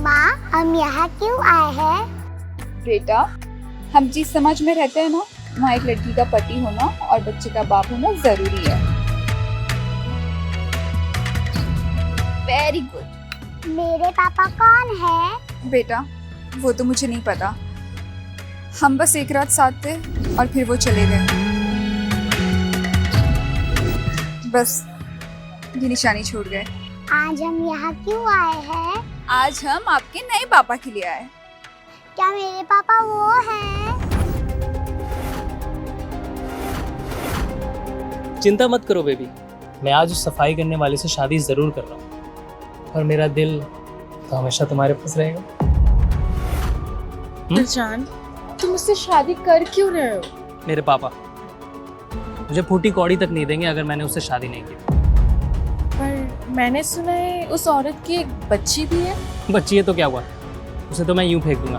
माँ, हम यहाँ क्यों आए हैं? बेटा, हम जिस समाज में रहते हैं ना, वहाँ एक लड़की का पति होना और बच्चे का बाप होना जरूरी है। Very good. मेरे पापा कौन है? बेटा, वो तो मुझे नहीं पता। हम बस एक रात साथ थे और फिर वो चले गए। बस ये निशानी छोड़ गए। आज हम यहाँ क्यों आए हैं? आज हम आपके नए पापा के लिए आए। क्या मेरे पापा वो हैं? चिंता मत करो बेबी, मैं आज उस सफाई करने वाले से शादी जरूर कर रहा हूँ और मेरा दिल तो हमेशा तुम्हारे पास रहेगा। दिलजान, तुम उससे शादी कर क्यों रहे हो? मेरे पापा मुझे फूटी कौड़ी तक नहीं देंगे अगर मैंने उससे शादी नहीं की। पर मैंने सुना है उस औरत की एक बच्ची भी है। बच्ची है तो क्या हुआ, उसे तो मैं यूं फेंक दूंगा।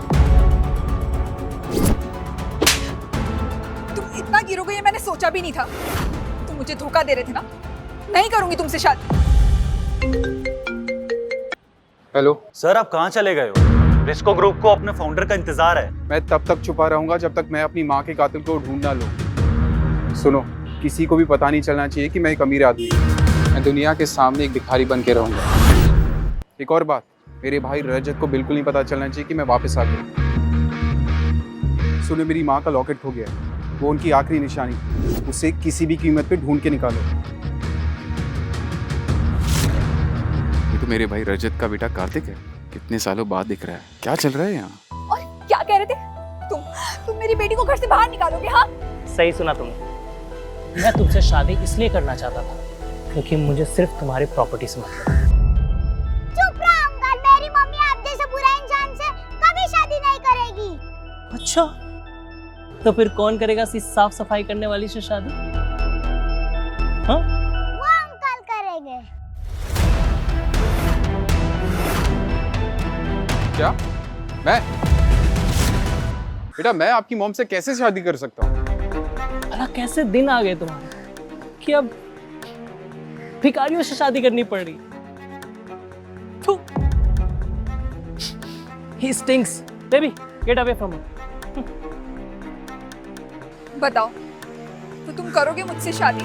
तुम इतना गिरोगे ये मैंने सोचा भी नहीं था। तुम मुझे धोखा दे रहे थे ना। नहीं करूंगी तुमसे शादी। हेलो सर, आप कहाँ चले गए हो? रिस्को ग्रुप को अपने फाउंडर का इंतजार है। मैं तब तक छुपा रहूंगा जब तक मैं अपनी माँ के कातिल को ढूंढ ना लूं। सुनो, किसी को भी पता नहीं चलना चाहिए कि मैं एक अमीर आदमी हूँ। मैं दुनिया के सामने एक भिखारी बन के रहूंगा। एक और बात, मेरे भाई रजत को बिल्कुल नहीं पता चलना चाहिए कि मैं वापस आ गया। सुनो, मेरी माँ का लॉकेट खो गया है, वो उनकी आखिरी निशानी। उसे किसी भी कीमत पे ढूंढ के निकालो। ये तो मेरे भाई रजत का बेटा कार्तिक है। कितने सालों बाद दिख रहा है। क्या चल रहा है यहाँ? और क्या कह रहे थे तुम मेरी बेटी को घर से बाहर निकालोगे? हाँ, सही सुना तुमने। मैं तुमसे शादी इसलिए करना चाहता था क्योंकि मुझे सिर्फ तुम्हारी प्रॉपर्टी से मतलब है। चुप रहो अंकल, मेरी मम्मी आप जैसे बुरा इंसान से कभी शादी नहीं करेगी। अच्छा, तो फिर कौन करेगा इस साफ सफाई करने वाली से शादी? हाँ, वो अंकल करेंगे। क्या? मैं? बेटा, मैं आपकी मॉम से कैसे शादी कर सकता हूँ? अला कैसे दिन आ गए तुम्हारे कि अब भिखारियों से शादी करनी पड़ रही। थू। He stinks. Baby, get away from him. बताओ, तो तुम करोगे मुझसे शादी?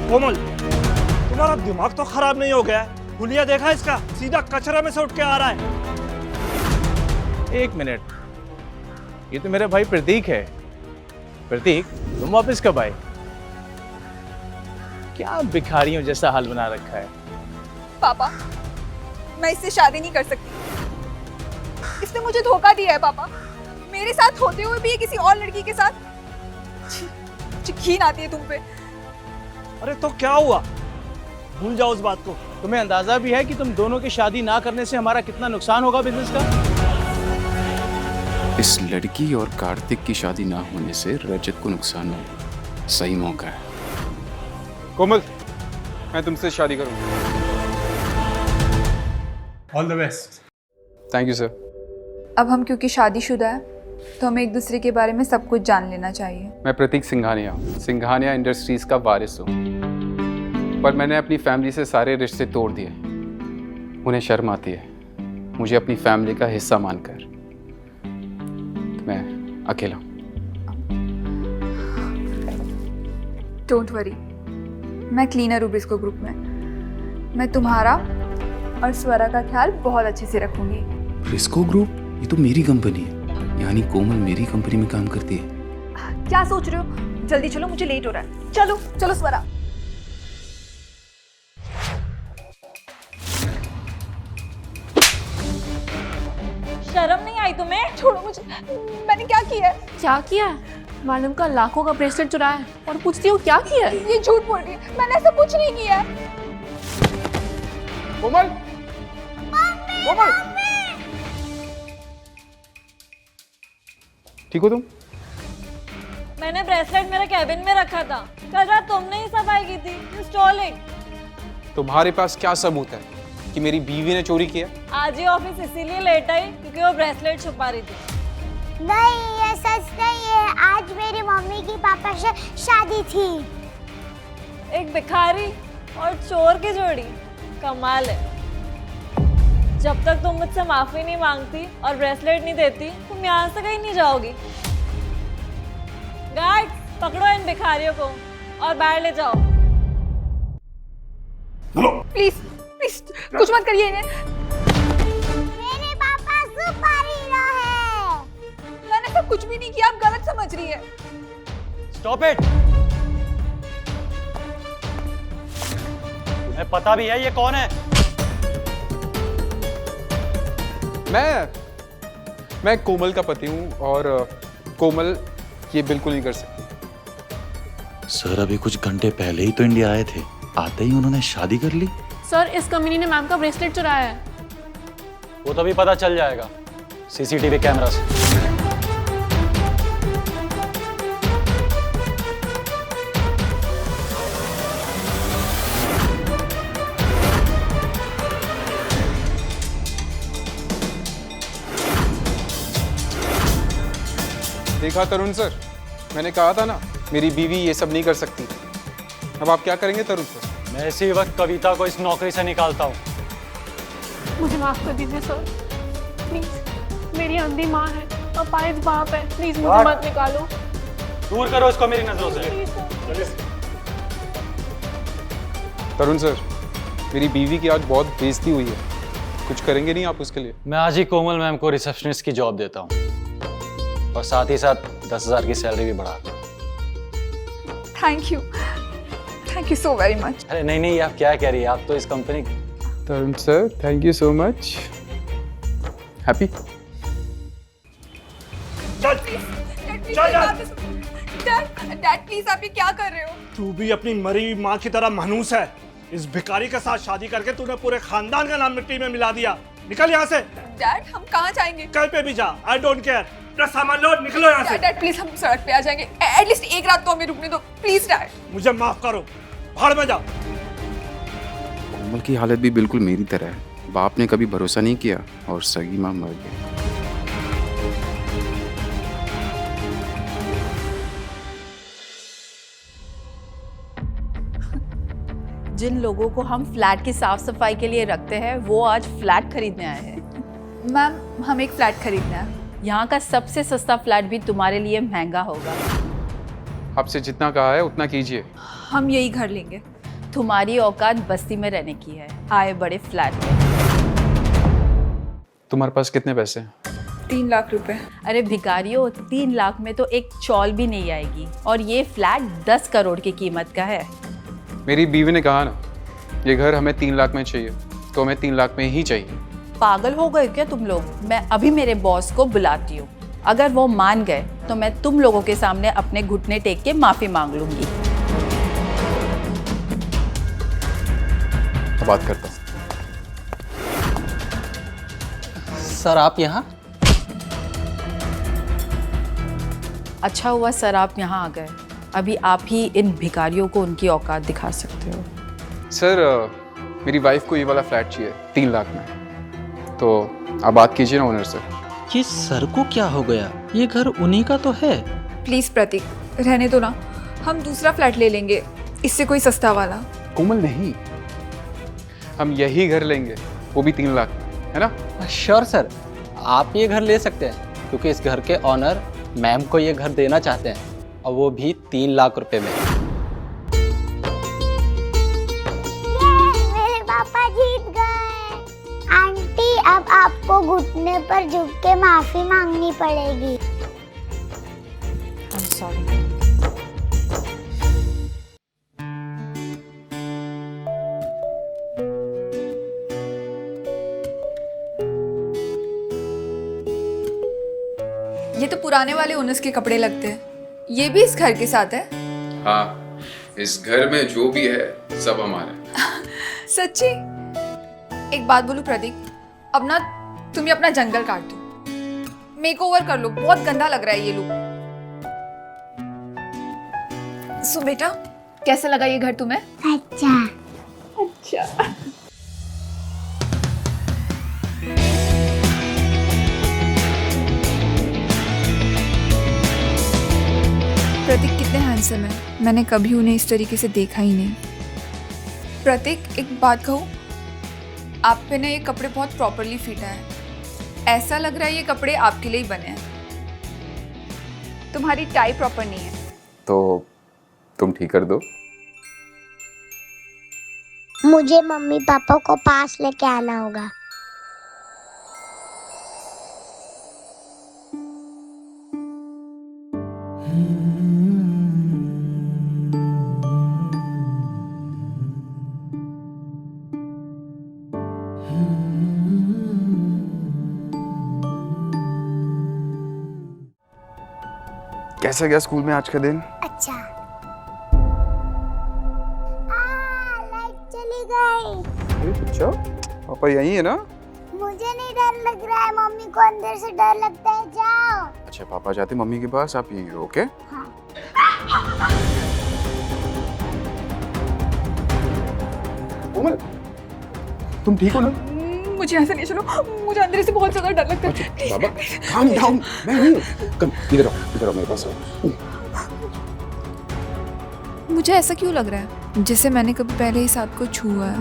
कोमल, तुम्हारा दिमाग तो खराब नहीं हो गया? हुलिया देखा इसका, सीधा कचरा में से उठ के आ रहा है। एक मिनट, ये तो मेरा भाई प्रतीक है। प्रतीक, तुम वापस कब आए? क्या भिखारियों जैसा हाल बना रखा है? पापा, मैं इससे शादी नहीं कर सकती। इसने मुझे धोखा दिया है पापा। मेरे साथ होते हुए भी ये किसी और लड़की के साथ। मुझे घिन आती है तुम पे। अरे तो क्या हुआ? भूल जाओ उस बात को। तुम्हें अंदाजा भी है कि तुम दोनों की शादी ना करने से हमारा कितना नुकसान होगा बिजनेस का? इस लड़की और कार्तिक की शादी ना होने से रजत को नुकसान होगा। सही मौका है। कोमल, मैं तुमसे शादी करूंगा। All the best. Thank you sir. अब हम क्योंकि शादीशुदा है तो हमें एक दूसरे के बारे में सब कुछ जान लेना चाहिए। मैं प्रतीक सिंघानिया इंडस्ट्रीज का वारिस हूँ, पर मैंने अपनी फैमिली से सारे रिश्ते तोड़ दिए। उन्हें शर्म आती है मुझे अपनी फैमिली का हिस्सा मानकर। मैं अकेला हूँ। डोंट वरी, मैं क्लीनर हूँ ब्रिस्को ग्रुप में। मैं तुम्हारा और स्वरा का ख्याल बहुत अच्छे से रखूंगी। Briscoe group? ये तो मेरी कंपनी है। यानी कोमल मेरी कंपनी में काम करती है। क्या सोच रहे हो? जल्दी चलो, मुझे लेट हो रहा है। चलो चलो स्वरा। शर्म नहीं आई तुम्हें? छोड़ो मुझे, मैंने क्या किया है? क्या किया है? मालूम का लाखों का ब्रेसलेट चुराया है और पूछती हो क्या किया है? ये झूठ बोल रही है, मैंने ऐसा कुछ नहीं किया है। कोमल! कोमल! ठीक हो तुम? मैंने ब्रेसलेट मेरे कैबिन में रखा था। कल रात तुमने ही सफाई की थी। स्टॉलिंग। तुम्हारे पास क्या सबूत है कि मेरी बीवी ने चोरी किया? आज ही ऑफिस इसीलिए लेट आई क्योंकि वो ब्रेसलेट छुपा रही थी। नहीं, ये सच नहीं है। आज मेरी मम्मी पापा से शादी थी। एक भिखारी और चोर की जोड़ी, कमाल है। जब तक तुम मुझसे माफी नहीं मांगती और ब्रेसलेट नहीं देती, तुम यहाँ से कहीं नहीं जाओगी। गार्ड, पकड़ो इन भिखारियों को और बाहर ले जाओ। प्लीज प्लीज कुछ मत करिए इन्हें। मेरे पापा सुपर हीरो है। मैंने सब कुछ भी नहीं किया, आप गलत समझ रही है। Stop it. तुम्हें पता भी है ये कौन है? मैं कोमल का पति हूँ और कोमल ये बिल्कुल नहीं कर सकती। सर अभी कुछ घंटे पहले ही तो इंडिया आए थे, आते ही उन्होंने शादी कर ली। सर इस कमीनी ने मैम का ब्रेसलेट चुराया है। वो तो भी पता चल जाएगा सीसीटीवी कैमरा से। देखा तरुण सर, मैंने कहा था ना मेरी बीवी ये सब नहीं कर सकती। अब आप क्या करेंगे तरुण सर? मैं इसी वक्त कविता को इस नौकरी से निकालता हूँ। मुझे माफ कर दीजिए सर, प्लीज। मेरी अंधी माँ है और पायस बाप है, प्लीज मुझे मत निकालो। दूर करो इसको मेरी नजरों से। तरुण सर, मेरी बीवी की आज बहुत बेइज्जती हुई है, कुछ करेंगे नहीं आप उसके लिए? मैं आज ही कोमल मैम को रिसेप्शनिस्ट की जॉब देता हूँ और साथ ही साथ 10,000 की सैलरी भी बढ़ा दूँ। Thank you so very much. अरे नहीं नहीं, आप क्या कह रही है, आप तो इस company. Tarun sir, thank you so much. Happy? Dad please, आप ये क्या कर रहे हो? तू भी अपनी मरी हुई माँ की तरह मनहूस है। इस भिखारी के साथ शादी करके तूने पूरे खानदान का नाम मिट्टी में मिला दिया। निकल यहाँ से। डैड हम कहाँ जाएंगे? कहीं पे भी जा, आई डोंट केयर। अपना सामान लो, निकलो यहाँ से। डैड प्लीज, हम सड़क पे आ जाएंगे। एटलीस्ट एक रात तो हमें रुकने दो प्लीज डैड। मुझे माफ करो, भाड़ में जाओ। कोमल की हालत भी बिल्कुल मेरी तरह है। बाप ने कभी भरोसा नहीं किया और सगी माँ मर गई। जिन लोगों को हम फ्लैट की साफ सफाई के लिए रखते हैं वो आज फ्लैट खरीदने आए हैं। मैम हम एक फ्लैट खरीदना है। यहाँ का सबसे सस्ता फ्लैट भी तुम्हारे लिए महंगा होगा। आपसे जितना कहा है उतना कीजिए। हम यही घर लेंगे। तुम्हारी औकात बस्ती में रहने की है, आए बड़े फ्लैट में। तुम्हारे पास कितने पैसे हैं? 3 लाख रुपए। अरे भिखारियों, 3 लाख में तो एक चौल भी नहीं आएगी और ये फ्लैट 10 करोड़ की कीमत का है। मेरी बीवी ने कहा ना ये घर हमें 3 लाख में चाहिए, तो हमें 3 लाख में ही चाहिए। पागल हो गए क्या तुम लोग? मैं अभी मेरे बॉस को बुलाती हूँ। अगर वो मान गए तो मैं तुम लोगों के सामने अपने घुटने टेक के माफी मांग लूंगी। बात करता हूँ। सर आप यहाँ? अच्छा हुआ सर आप यहाँ आ गए। अभी आप ही इन भिखारियों को उनकी औकात दिखा सकते हो। सर मेरी वाइफ को ये वाला फ्लैट चाहिए 3 लाख में, तो आप बात कीजिए ना ओनर से। ये सर को क्या हो गया? ये घर उन्हीं का तो है। प्लीज प्रतीक, रहने दो ना, हम दूसरा फ्लैट ले लेंगे, इससे कोई सस्ता वाला। कोमल नहीं, हम यही घर लेंगे, वो भी 3 लाख में, है ना? श्योर सर, आप ये घर ले सकते हैं क्योंकि इस घर के ऑनर मैम को ये घर देना चाहते हैं और वो भी 3 लाख रुपए में। मेरे पापा जीत गए। आंटी अब आपको घुटने पर झुक के माफी मांगनी पड़ेगी। I'm sorry। ये तो पुराने वाले ओनर्स के कपड़े लगते हैं। ये भी इस घर के साथ है? हाँ, इस घर में जो भी है सब हमारा। सच्ची? एक बात बोलूं प्रतीक, अब ना तुम ये अपना जंगल काट दो, मेकओवर कर लो, बहुत गंदा लग रहा है ये लुक। सो बेटा, कैसा लगा ये घर तुम्हें? अच्छा। अच्छा। प्रतीक कितने हैंडसम है, मैंने कभी उन्हें इस तरीके से देखा ही नहीं। प्रतीक एक बात कहूँ, आप पे ना ये कपड़े बहुत प्रॉपरली फिट हैं। ऐसा लग रहा है ये कपड़े आपके लिए ही बने हैं। तुम्हारी टाई प्रॉपर नहीं है। तो तुम ठीक कर दो। मुझे मम्मी पापा को पास लेके आना होगा। कैसा गया स्कूल में आज का दिन? अच्छा। लाइट चली गई। अच्छा, पापा यहीं है ना? मुझे नहीं डर लग रहा है, मम्मी को अंदर से डर लगता है। जाओ। अच्छा, पापा जाते मम्मी के पास, आप यहीं रहो, ओके? हाँ। कोमल, तुम ठीक हो ना? मुझे ऐसे नहीं, चलो, मुझे अंदर से बहुत ज्यादा डर लगता है। अच्छा, बाबा, calm down, मैं हूँ। कम, इधर आओ मेरे पास आओ। मुझे ऐसा क्यों लग रहा है जैसे मैंने कभी पहले इस हाथ को छुआ है?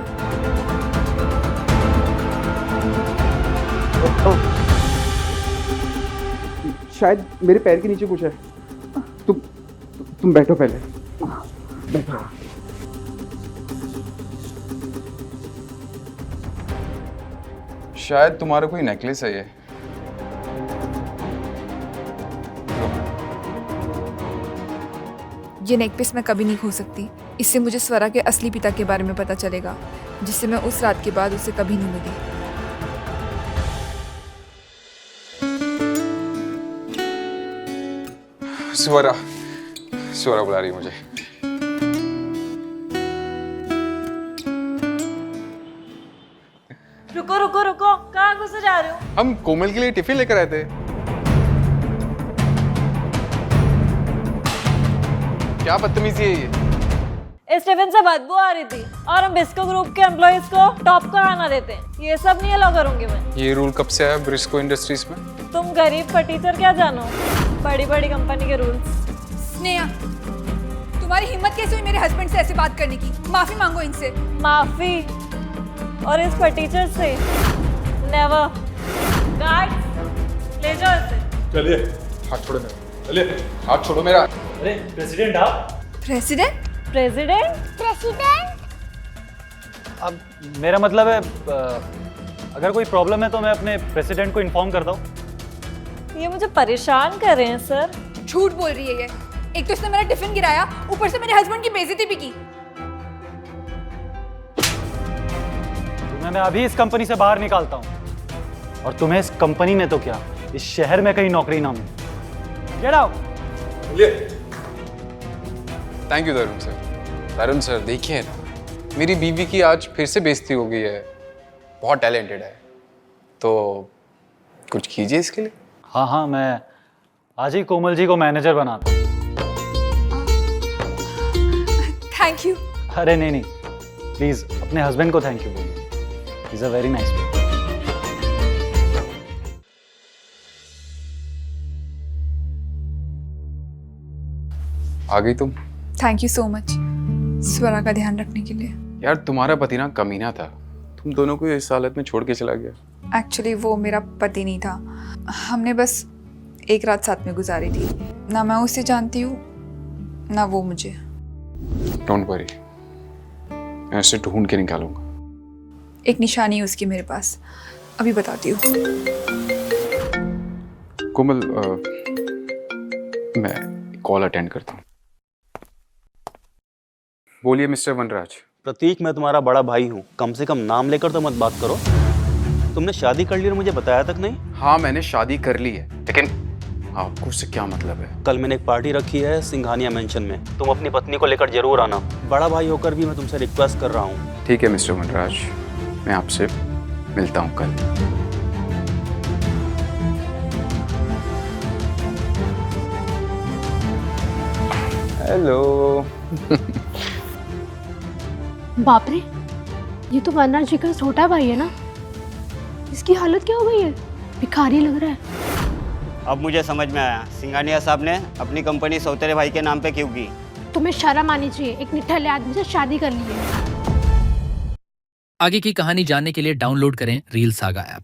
शायद मेरे पैर के नीचे कुछ है। तुम बैठो पहले, बैठो। शायद तुम्हारा कोई नेकलेस है ये। ये नेकलेस मैं कभी नहीं खो सकती। इससे मुझे स्वरा के असली पिता के बारे में पता चलेगा, जिससे मैं उस रात के बाद उसे कभी नहीं मिली। स्वरा बुला रही है मुझे। रुको रुको रुको, कहाँ घुसे जा रहे हो? हम कोमल के लिए टिफिन लेकर आए थे। क्या बदतमीजी है ये? इस टिफिन से बदबू आ रही थी और हम बिस्को ग्रुप के एम्प्लॉइज को टॉप का खाना देते हैं। ये सब नहीं अलाउ करूंगी मैं। ये रूल कब से आया ब्रिस्को इंडस्ट्रीज में? तुम गरीब का टीचर क्या जानो, बड़ी बड़ी कंपनी के रूल्स। स्नेहा, तुम्हारी हिम्मत कैसे हुई मेरे हस्बैंड से ऐसे बात करने की? माफी मांगो इनसे। माफी? और इस पर टीचर से नेवर। गार्ड्स, ले जाओ इसे। चलिए, हाथ छोड़ो मेरा। चलिए, हाथ छोड़ो मेरा। अरे प्रेसिडेंट आप? प्रेसिडेंट? प्रेसिडेंट? प्रेसिडेंट? अब मेरा मतलब है अगर कोई प्रॉब्लम है तो मैं अपने प्रेसिडेंट को इन्फॉर्म करता हूँ। ये मुझे परेशान कर रहे हैं सर। झूठ बोल रही है ये। एक तो इसने मेरा टिफिन गिराया, ऊपर से मेरे हस्बैंड की बेइज्जती भी की। तुम्हें मैं अभी इस कंपनी से बाहर निकालता हूँ और तुम्हें इस कंपनी में तो क्या, इस शहर में कहीं नौकरी ना मिले। Get out. Thank you Tarun sir. Tarun sir देखिए ना, मेरी बीवी की आज फिर से बेइज्जती हो गई है। बहुत टैलेंटेड है, तो कुछ कीजिए इसके लिए। हाँ हाँ, मैं आज ही कोमल जी को मैनेजर बनाता हूँ। Thank you. अरे नहीं नहीं, प्लीज अपने हस्बैंड को थैंक यू बोलिए। He is a very nice man. आ गई तुम? Thank you so much Swara का ध्यान रखने के लिए। यार तुम्हारा पति ना कमीना था, तुम दोनों को इस हालत में छोड़ के चला गया। एक्चुअली वो मेरा पति नहीं था, हमने बस एक रात साथ में गुजारी थी। ना मैं उसे जानती हूँ ना वो मुझे। डोंट वरी, मैं उसे ढूंढ के निकालूंगा। एक निशानी है उसकी मेरे पास, अभी बताती हूँ। कोमल, मैं कॉल अटेंड करता हूँ। बोलिए मिस्टर वनराज। प्रतीक, मैं तुम्हारा बड़ा भाई हूँ, कम से कम नाम लेकर तो मत बात करो। तुमने शादी कर ली और मुझे बताया तक नहीं? हाँ मैंने शादी कर ली है, लेकिन आपको उससे क्या मतलब है? कल मैंने एक पार्टी रखी है सिंघानिया मेंशन में, तुम अपनी पत्नी को लेकर जरूर आना। बड़ा भाई होकर भी मैं तुमसे रिक्वेस्ट कर रहा हूँ। ठीक है मिस्टर वनराज, मैं आपसे मिलता हूँ कल। हेलो। बाप रे, ये तो वनराज जी का छोटा भाई है ना? इसकी हालत क्या हो गई है? भिखारी लग रहा है। अब मुझे समझ में आया सिंघानिया साहब ने अपनी कंपनी सौतेले भाई के नाम पे क्यों की। तुम्हें शर्म आनी चाहिए, एक निठल्ले आदमी से शादी कर ली है। आगे की कहानी जानने के लिए डाउनलोड करें रील सागा ऐप।